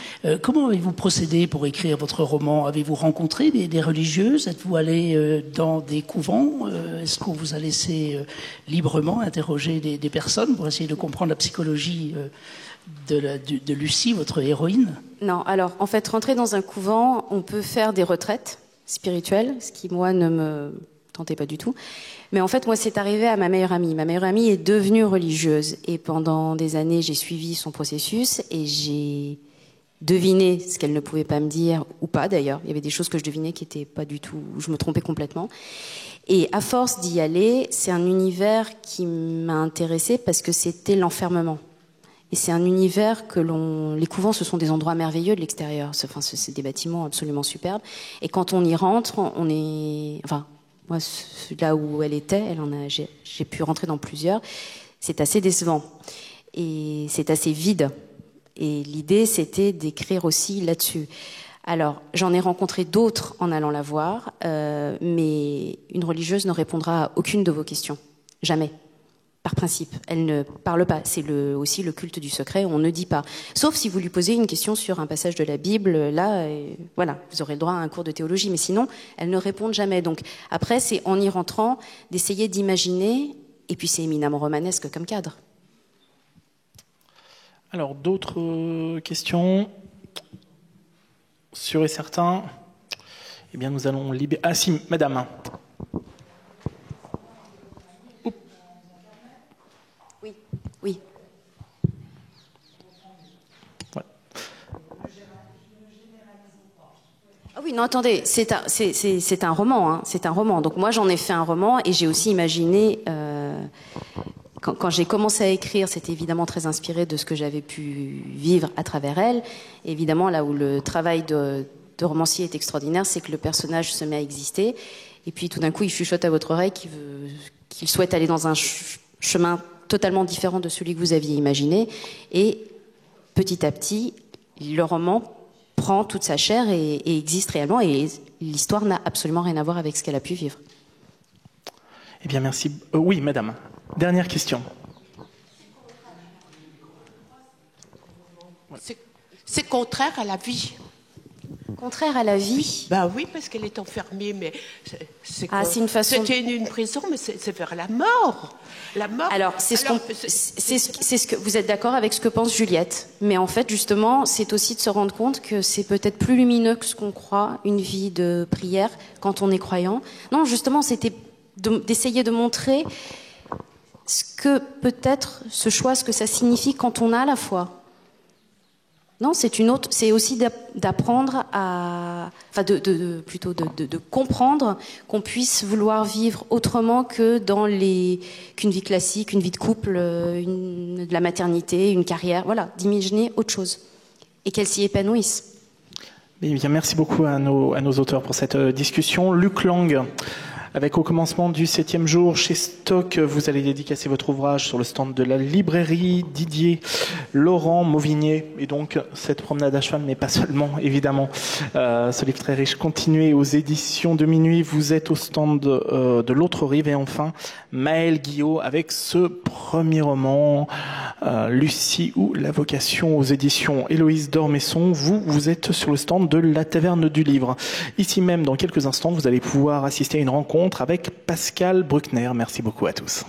S5: Comment avez-vous procédé pour écrire votre roman? Avez-vous rencontré des religieuses? Êtes-vous allé dans des couvents? Est-ce qu'on vous a laissé librement interroger des personnes pour essayer de comprendre la psychologie de Lucie, votre héroïne?
S4: Non, alors en fait, rentrer dans un couvent, on peut faire des retraites spirituelles, ce qui, moi, ne me tentait pas du tout. Mais en fait, moi, c'est arrivé à ma meilleure amie. Ma meilleure amie est devenue religieuse. Et pendant des années, j'ai suivi son processus et j'ai deviné ce qu'elle ne pouvait pas me dire, ou pas d'ailleurs. Il y avait des choses que je devinais qui n'étaient pas du tout... Je me trompais complètement. Et à force d'y aller, c'est un univers qui m'a intéressée parce que c'était l'enfermement. Et c'est un univers les couvents, ce sont des endroits merveilleux de l'extérieur. C'est des bâtiments absolument superbes. Et quand on y rentre, on est... Enfin, moi, là où elle était, j'ai pu rentrer dans plusieurs. C'est assez décevant. Et c'est assez vide. Et l'idée, c'était d'écrire aussi là-dessus. Alors, j'en ai rencontré d'autres en allant la voir, mais une religieuse ne répondra à aucune de vos questions. Jamais. par principe. Elle ne parle pas. C'est aussi le culte du secret. On ne dit pas. Sauf si vous lui posez une question sur un passage de la Bible. Là, voilà, vous aurez le droit à un cours de théologie. Mais sinon, elles ne répondent jamais. Donc après, c'est en y rentrant d'essayer d'imaginer. Et puis c'est éminemment romanesque comme cadre.
S1: Alors, d'autres questions? Sûr et certain? Eh bien, nous allons libérer... Ah si, madame.
S4: Oui, oui.
S1: Ouais.
S4: Ah oui, non, attendez, c'est un roman, hein, c'est un roman. Donc moi, j'en ai fait un roman et j'ai aussi imaginé... Quand j'ai commencé à écrire, c'était évidemment très inspiré de ce que j'avais pu vivre à travers elle. Et évidemment, là où le travail de romancier est extraordinaire, c'est que le personnage se met à exister. Et puis tout d'un coup, il chuchote à votre oreille qu'il souhaite aller dans un chemin totalement différent de celui que vous aviez imaginé. Et petit à petit, le roman prend toute sa chair et existe réellement. Et l'histoire n'a absolument rien à voir avec ce qu'elle a pu vivre.
S1: Eh bien, merci. Oui, madame. Dernière question.
S6: C'est contraire à la vie.
S4: Contraire à la vie?
S6: Bah oui, parce qu'elle est enfermée, mais c'est
S4: une façon.
S6: C'était une prison, mais c'est vers la mort. La mort.
S4: Alors, c'est ce que vous êtes d'accord avec ce que pense Juliette. Mais en fait, justement, c'est aussi de se rendre compte que c'est peut-être plus lumineux que ce qu'on croit, une vie de prière, quand on est croyant. Non, justement, c'était d'essayer de montrer ce que peut-être ce choix, ce que ça signifie quand on a la foi. Non, c'est aussi d'apprendre de comprendre qu'on puisse vouloir vivre autrement que qu'une vie classique, une vie de couple, de la maternité, une carrière, voilà, d'imaginer autre chose et qu'elle s'y épanouisse.
S1: Eh bien, merci beaucoup à nos auteurs pour cette discussion. Luc Lang. Avec au commencement du 7e jour chez Stock, vous allez dédicacer votre ouvrage sur le stand de la librairie Didier Laurent Mauvigné. Et donc, cette promenade à cheval, mais pas seulement, évidemment. Ce livre très riche. Continuez aux éditions de minuit. Vous êtes au stand de l'autre rive. Et enfin, Maël Guillot avec ce premier roman, Lucie ou la vocation, aux éditions Héloïse d'Ormesson. Vous êtes sur le stand de la Taverne du Livre. Ici même, dans quelques instants, vous allez pouvoir assister à une rencontre avec Pascal Bruckner. Merci beaucoup à tous.